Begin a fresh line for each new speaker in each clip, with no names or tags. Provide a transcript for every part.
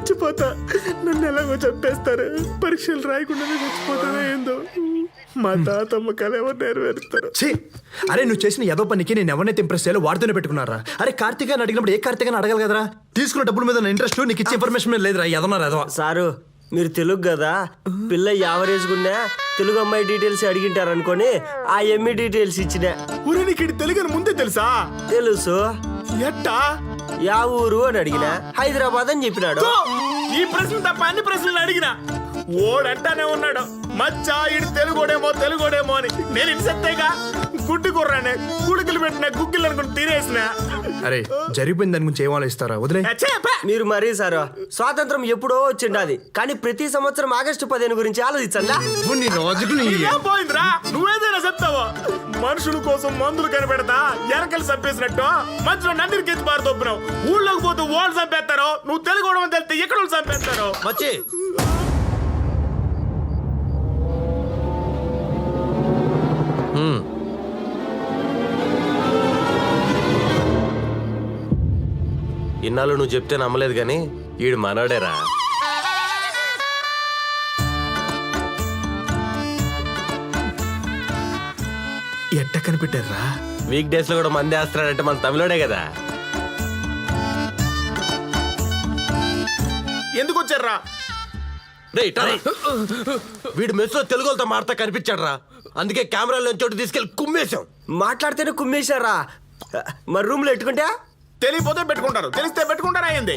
చచ్చిపోతా. నన్ను ఎలాగో చంపేస్తారు. పరీక్షలు రాయకుండానే చచ్చిపోతానో ఏందో. మా తాతమ్మ కళ ఎవరు నెరవేరుతారు?
అరే నువ్వు చేసిన ఏదో పనికి నేను ఎవరినైతే ఇంప్రెస్ చేయాలో వాడితోనే పెట్టుకున్నారా? అరే కార్తీకాన్ని అడిగినప్పుడు ఏ కార్తీకాన్ని అడగాలి కదరా? తీసుకున్న డబ్బుల మీద ఇంట్రెస్ట్ నీకు ఇచ్చే ఇన్ఫర్మేషన్ మీద లేదురా. ఎదన్నారు ఎదవా.
సారు మీరు తెలుగు కదా, పిల్ల యావరేజ్గున్నా తెలుగు అమ్మాయి డీటెయిల్స్ అడిగింటారు అనుకొని ఆ ఎంఈ డీటెయిల్స్ ఇచ్చిన.
ఊరే నీకు తెలుగు ముందే తెలుసా?
తెలుసు.
ఎట్టా?
యా ఊరు అని అడిగిన హైదరాబాద్ అని చెప్పినాడు.
ఈ ప్రశ్న తప్ప అన్ని ప్రశ్నలు అడిగినా ఓడంటానే ఉన్నాడు. మచ్చా ఇడు తెలుగోడేమో అని. నేను ఇన్సెత్తేగా గుడ్డు కుర్రానే గుడుకులు పెట్టిన గుగ్గిలు అనుకుని తినేసిన.
అరే జరిగిపోయింది దాని గురించి ఏం ఆలోచిస్తారా? వదిలే.
మీరు మరీ సారు స్వాతంత్రం ఎప్పుడో వచ్చిండాది, కానీ ప్రతి సంవత్సరం ఆగస్టు 15 గురించి ఆలోచించండా?
పోయిందిరా. నువ్వేదైనా చెప్తావో. మనుషుల కోసం మందులు కనిపెడతా ఎరకలు చంపేసినట్టు మధ్యలో నందిరికి ఎత్తి పారు తొప్పినావు. ఊళ్ళోకి పోతూ ఓళ్ళు చంపేస్తారో, నువ్వు తెలుగు తెలిస్తే ఎక్కడ చంపేస్తారో.
మచ్చి
ఇన్నాళ్ళు నువ్వు చెప్తే నమ్మలేదు కానీ ఈడు మనోడేరా.
ఎట్ట కనిపెట్టారా?
వీక్ డేస్ లో కూడా మంది వేస్తున్నాడంటే మన తమిళోడే కదా.
ఎందుకు వచ్చారా?
వీడు మెస్ లో తెలుగు వాళ్ళతో మాడతా కనిపించాడు రా. అందుకే కెమెరాలో చోటు తీసుకెళ్లి కుమ్మేశాం. మాట్లాడితేనే కుమ్మేశారా? మరి రూమ్ లో ఎట్టుకుంటా
తెలియపోతే పెట్టుకుంటారు, తెలిస్తే పెట్టుకుంటారా? అయింది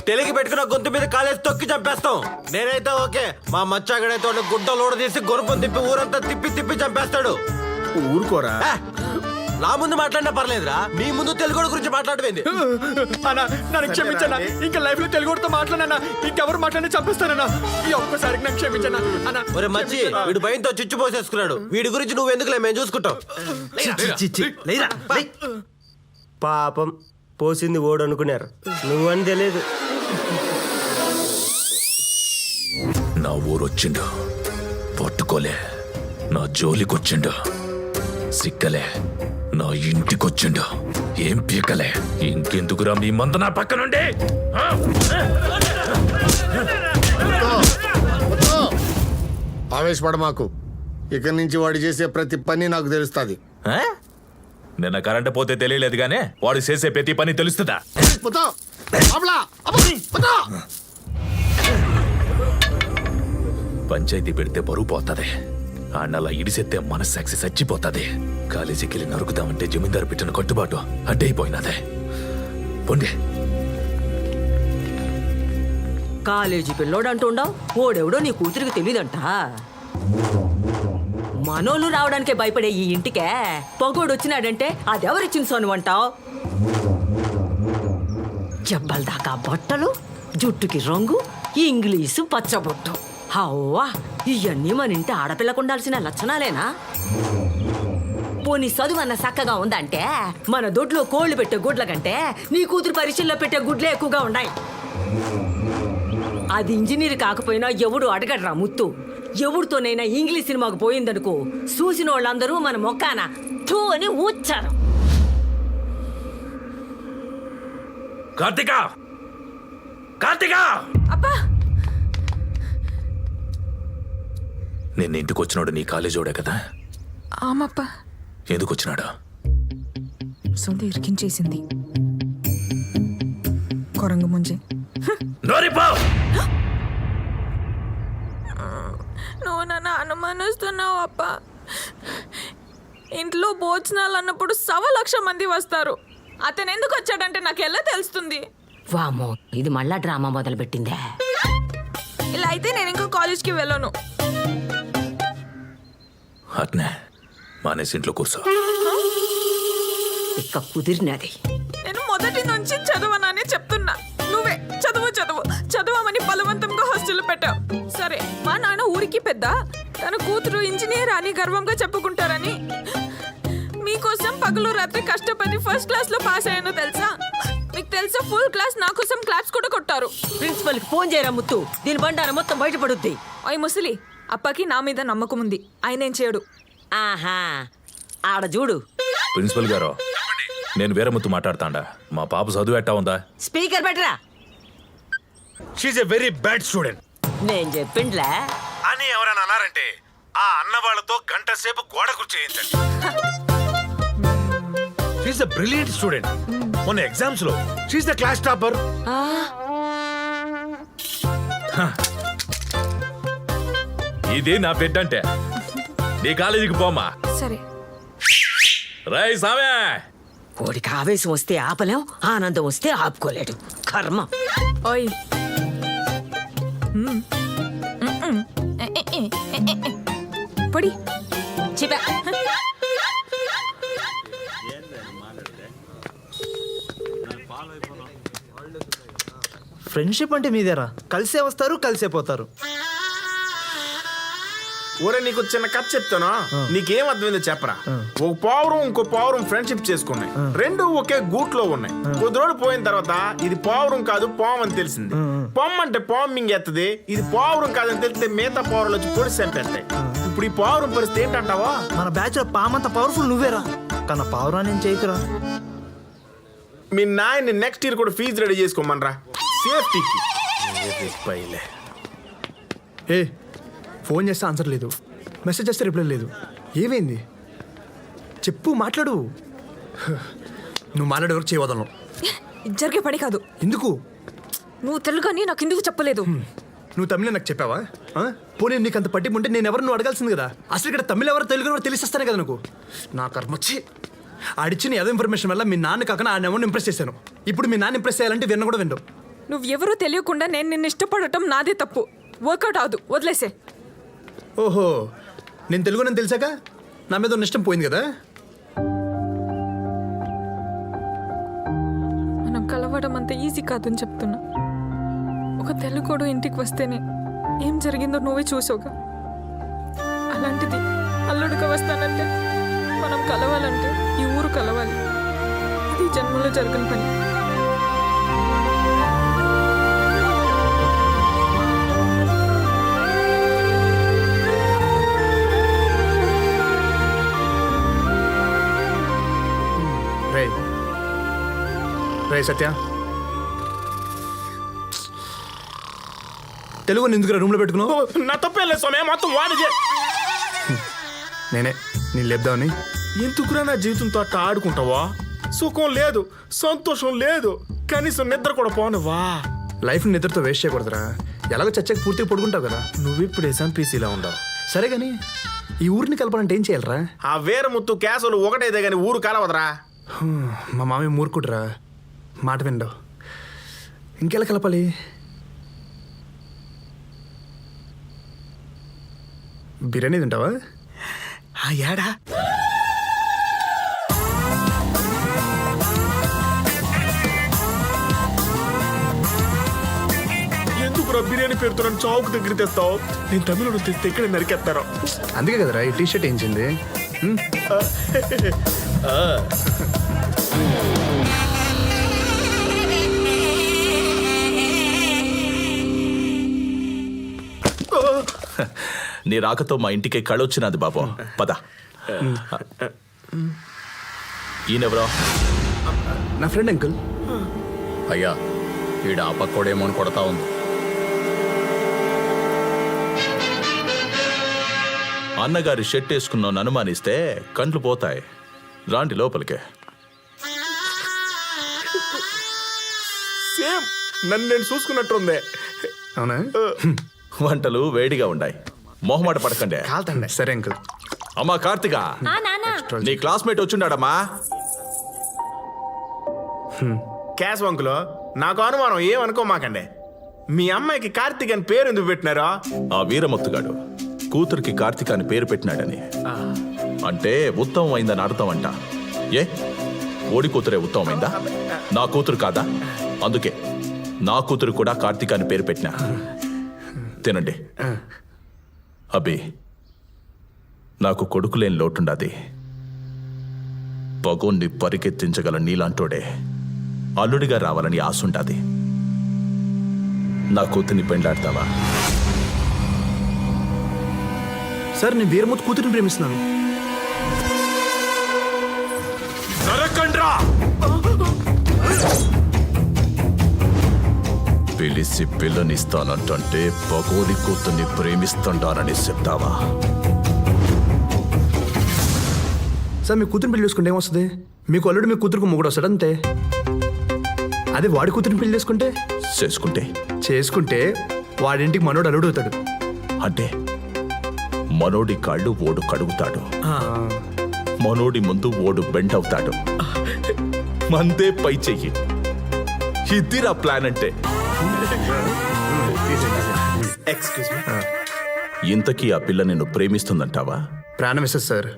తెలిగి పెట్టుకున్న గొంతు మీద కాలేజ్ తొక్కి చంపేస్తాం. నేనైతే ఓకే, మా మచ్చాగడైతే గుడ్డలోడ తీసి గొరపం తిప్పి ఊరంతా తిప్పి చంపేస్తాడు.
ఊరుకోరా.
నా ముందు మాట్లాడినా పర్లేదురా, నీ ముందు తెలుగు గురించి మాట్లాడవేంది?
నన్ను క్షమించనా. ఇంకా లైఫ్ లో తెలుగుతో మాట్లాడనా, ఇంకెవరు మాట్లాడి చంపిస్తానన్నా. ఈ ఒక్కసారికి నాకు క్షమించనా అన్న.
ఒరే మచ్చి, వీడు భయంతో చిచ్చు పోసేసుకున్నాడు. వీడి గురించి నువ్వు ఎందుకులే, మేము చూసుకుంటాం. పాపం పోసింది ఓడు అనుకున్నారు, నువ్వని తెలియదు.
నా ఊరొచ్చిండు, పట్టుకోలే. నా జోలికొచ్చిండు, సిక్కలే. నా ఇంటికొచ్చిండు, ఏం పీకలే. ఇంకెందుకురా మీ మంద నా పక్క నుండి?
ఆవేశపడ మాకు. ఇక్కడి నుంచి వాడు చేసే ప్రతి పని నాకు తెలుస్తుంది.
నిన్న కరెంట్ పోతే తెలియలేదు గానే వాడు చేసే ప్రతి పని తెలుస్తుందా? పంచాయతీ పెడితే బరువు పోతుంది. అన్నలా ఇడిసెత్తే మనస్సాక్షి చచ్చిపోతుంది. కాలేజీకి వెళ్ళి నరుకుదామంటే జమీందారు పెట్టిన కట్టుబాటు అడ్డైపోయినదే. పొండి.
కాలేజీ పిల్లోడు అంటుండవు, ఓడెవడో నీ కూతురికి తెలియదంట. మనోళ్ళు రావడానికే భయపడే ఈ ఇంటికే పొగోడు వచ్చినాడంటే అదెవరిచ్చిన సోను అంటావు? జబ్బల దాకా బట్టలు, జుట్టుకి రంగు, ఇంగ్లీషు పచ్చబొట్టు. హవ్వా, ఇవన్నీ మన ఇంటి ఆడపిల్లకు ఉండాల్సిన లక్షణాలేనా? పోనీ చదువన్న చక్కగా ఉందంటే మన దొడ్లో కోళ్లు పెట్టే గుడ్ల కంటే నీ కూతురు పరీక్షల్లో పెట్టే గుడ్లే ఎక్కువగా ఉన్నాయి. అది ఇంజనీర్ కాకపోయినా ఎవడు అడగడరా ముత్తు. ఎవరితోనైనా ఇంగ్లీష్ సినిమాకు పోయిందనుకో, చూసిన వాళ్ళందరూ మన మొక్కాన థూ అని ఊచ్చారు.
కార్తిక! కార్తిక!
అబ్బా,
నిన్న ఇంటికి వచ్చినాడు నీ కాలేజోడే కదా?
ఆమప్పా.
ఎందుకు వచ్చినాడు?
సొంత ఇరికించేసింది కొరంగు ముంజే. నువ్వు నన్ను అనుమానిస్తున్నావు అప్ప. ఇంట్లో భోజనాలు అన్నప్పుడు 1,00,000 మంది వస్తారు. అతను ఎందుకు వచ్చాడంటే నాకు ఎలా తెలుస్తుంది?
వామో, ఇది మళ్ళా డ్రామా మొదలు పెట్టిందే.
ఇలా అయితే నేను ఇంకో కాలేజ్కి వెళ్ళను.
అట్నే మానేసి ఇంట్లో కూర్చో.
ఇక కుదిరినది.
నేను మొదటి నుంచి చదవనని చెప్తున్నా. నువ్వే చదవమని బలవంతంగా హాస్టల్ పెట్టావు. సరే, మా నాన్న ఊరికి పెద్ద, తన కూతురు ఇంజనీర్ అని గర్వంగా చెప్పుకుంటారని మీకోసం పగలు రాత్రి కష్టపడి ఫస్ట్ క్లాస్ లో పాస్ అయ్యానో తెలుసా? మీకు తెలుసా, ఫుల్ క్లాస్ నా కోసం క్లాప్స్ కూడా కొట్టారు.
ప్రిన్సిపల్ కి ఫోన్ చేయరా ముత్తు, దీని బండారం మొత్తం బయటపడుద్ది.
ఓయ్ ముసలి, అప్పకి నా మీద నమ్మకం ఉంది, ఆయన ఏం చేయడు.
ఆహా, ఆడ చూడు.
ప్రిన్సిపల్ గారు, నేను వేరే ముత్తు మాట్లాడతాండా. మా పాప చదువు ఎట్టా ఉందా?
స్పీకర్ పెట్టరా.
She's a very bad student
నేను చెప్పిండ్లే.
అని ఎవరైనా అన్నారంటే ఆ అన్న వాళ్ళతో గంట సేపు గోడ కూర్చేయించండి. She's a brilliant student. మొన్న ఎగ్జామ్స్ లో షీఈ్ ద క్లాస్ టాపర్.
ఇదే నా బిడ్డ అంటే. నీ కాలేజీకి పోమా.
సరే.
రై సామే,
కోడికి ఆవేశం వస్తే ఆపలేం, ఆనందం వస్తే ఆపుకోలేడు. కర్మ.
ఓయ్ పొడి
చిపా.
ఫ్రెండ్షిప్ అంటే మీదేరా, కలిసే వస్తారు కలిసే పోతారు.
ఒరే నీకు చిన్న కథ చెప్తాను, నీకేం అర్థమైందో చెప్పరా. ఒక పావురం ఇంకో పావురం ఫ్రెండ్షిప్ చేసుకున్నాయి. రెండు ఒకే గూట్లో ఉన్నాయి. కొద్ది రోజులు పోయిన తర్వాత ఇది పావురం కాదు పాము అని తెలిసింది. పొమ్మ అంటే పాము మింగేస్తుంది. ఇది పావురం కాదని తెలిస్తే మిగతా పావురాలు వచ్చి పొడి చంపేస్తాయి. ఇప్పుడు ఈ పావురం పరిస్థితి ఏంటంటావా?
మన బ్యాచ్ లో పామంత పవర్ఫుల్ నువ్వేరా, కానీ పావురా నేను చేయకురా.
మీ నాయన్ని నెక్స్ట్ ఇయర్ కూడా ఫీజు రెడీ చేసుకోమనరా, సేఫ్టీకి.
ఏ ఫోన్ చేస్తే ఆన్సర్ లేదు, మెసేజ్ చేస్తే రిప్లై లేదు. ఏమైంది చెప్పు, మాట్లాడు. నువ్వు మాట్లాడే వరకు చేయవదలను.
జరిగే పని కాదు.
ఎందుకు?
నువ్వు తెలుగు అని నాకు ఎందుకు చెప్పలేదు?
నువ్వు తమిళ నాకు చెప్పావా? పోనీ నీకు అంత పట్టింపు ఉంటే నేను ఎవరు నువ్వు అడగాల్సింది కదా. అసలు ఇక్కడ తమిళ ఎవరు తెలుగు ఎవరు తెలిసిస్తానే కదా నాకు. నా కర్మొచ్చి ఆడిచ్చిన ఏదో ఇన్ఫర్మేషన్ వల్ల మీ నాన్న కాకుండా ఆ నెవరిని ఇంప్రెస్ చేశాను. ఇప్పుడు మీ నాన్న ఇంప్రెస్ చేయాలంటే విన్న కూడా విండవు.
నువ్వెవరూ తెలియకుండా నేను నిన్ను ఇష్టపడటం నాదే తప్పు. వర్కౌట్ అవదు, వదిలేసే.
ఓహో, నేను తెలుగు నేను తెలిసాక నా మీద ఉన్న ఇష్టం పోయింది కదా.
మనం కలవడం అంత ఈజీ కాదని చెప్తున్నా. ఒక తెలుగుడు ఇంటికి వస్తేనే ఏం జరిగిందో నువ్వే చూసావుగా. అలాంటిది అల్లుడిగా వస్తానంటే, మనం కలవాలంటే ఈ ఊరు కలవాలి. ఇది జన్మలో జరగని పని.
రే రే సత్య, తెలుగు ఎందుకు రూమ్లో పెట్టుకున్నావు?
నా తప్పేం లేదు స్వామి, మొత్తం వాడిదే.
నేనే నేను లేపుదామని.
ఎందుకురా నా జీవితంతో అట్ట ఆడుకుంటావా? సుఖం లేదు, సంతోషం లేదు, కనీసం నిద్ర కూడా పోనువా?
Life నిద్రతో waste చేయకూడదురా. ఎలాగో చచ్చాక పూర్తిగా పడుకుంటావు కదా.
నువ్విప్పుడు ఎస్ఎంపీసీలో ఉండవు.
సరే కానీ ఈ ఊరిని కలపాలంటే ఏం చేయాలరా?
ఆ వీరముత్తు క్యాసులు ఒకటైతే గాని ఊరు కలవదరా.
మా మామయ్య మూర్ఖుడురా, మాట విండవు. ఇంకెలా కలపాలి? బిర్యానీ తింటావా?
ఏడా ఎందుకురా బిర్యానీ పేరుతో నన్ను చౌక్ దగ్గర తెస్తావు? నేను తమిళ తెస్తే ఇక్కడ నరికేస్తారో.
అందుకే కదరా ఈ టీషర్ట్ వేయించింది.
నీ రాకతో మా ఇంటికి కళొచ్చినది బాబు. పద. ఈయనెవరో?
నా ఫ్రెండ్ అంకుల్.
అయ్యా ఈడ ఆ పక్కోడేమో అని కొడతా ఉంది.
అన్నగారి షర్ట్ వేసుకున్నాను అనుమానిస్తే కండ్లు పోతాయి. రాండి లోపలికే.
సేమ్ నన్ను నేను చూసుకున్నట్టుంది.
అవునా?
వంటలు వేడిగా ఉన్నాయి, మొహమాట పడకండి.
కాల్తండి. సరే అంకుల్.
అమ్మా కార్తిక, నీ క్లాస్మేట్ వచ్చిండాడమ్మా.
క్యాష్ వంకులో నాకు అనుమానం, ఏమనుకోమాకండి. మీ అమ్మాయికి కార్తీక్ అని పేరు ఎందుకు పెట్టినారో?
ఆ వీరమొత్తుగాడు కూతురికి కార్తిక అని పేరు పెట్టినాడని. అంటే ఉత్తమమైందని అర్థం అంట. ఏ ఓడి కూతురే ఉత్తమమైందా? నా కూతురు కాదా? అందుకే నా కూతురు కూడా కార్తిక అని పేరు పెట్టినా. తినండి. అబ్బి, నాకు కొడుకులేని లోటుండది. పగోన్ని పరికెత్తించగల నీలాంటోడే అల్లుడిగా రావాలని ఆశుండాది. నా కూతుర్ని పెండ్లాడతావా?
సార్ నేను వీరమూర్తి కూతురిని ప్రేమిస్తున్నాను.
పెళ్లి పిసి పిల్లనిస్తానంటే పగోలి కూతుర్ని ప్రేమిస్తుంటానని చెప్తావా?
సార్ మీ కూతురు పెళ్లి చేసుకుంటే ఏమొస్తుంది? మీకు అల్లుడు మీ కూతురుకు మొగుడు వస్తాడు అంతే. అదే వాడి కూతురిని పెళ్లి చేసుకుంటే వాడింటికి మనోడు అల్లుడు అవుతాడు.
అంటే మనోడి కాళ్ళు ఓడు కడుగుతాడు, మనోడి ముందు ఓడు బెండ్ అవుతాడు, మందే పై చెయ్యి. ఇదిరా ప్లాన్ అంటే.
Excuse me.
ఇంతకీ ఆ పిల్ల నిన్ను ప్రేమిస్తుందంటావా?
ప్రాణం ఇస్తుంది సార్,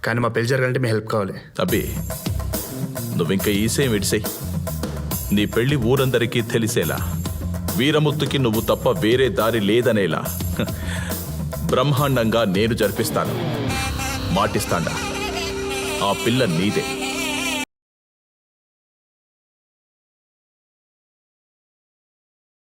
కానీ మా పెళ్లి జరగాలంటే మీ హెల్ప్ కావాలి.
అబ్బే, నువ్వింక ఈసేం ఇడిసేయ్. నీ పెళ్లి ఊరందరికీ తెలిసేలా, వీరముత్తుకి నువ్వు తప్ప వేరే దారి లేదనేలా బ్రహ్మాండంగా నేను జరిపిస్తాను. మాటిస్తాండా, ఆ పిల్ల నీదే.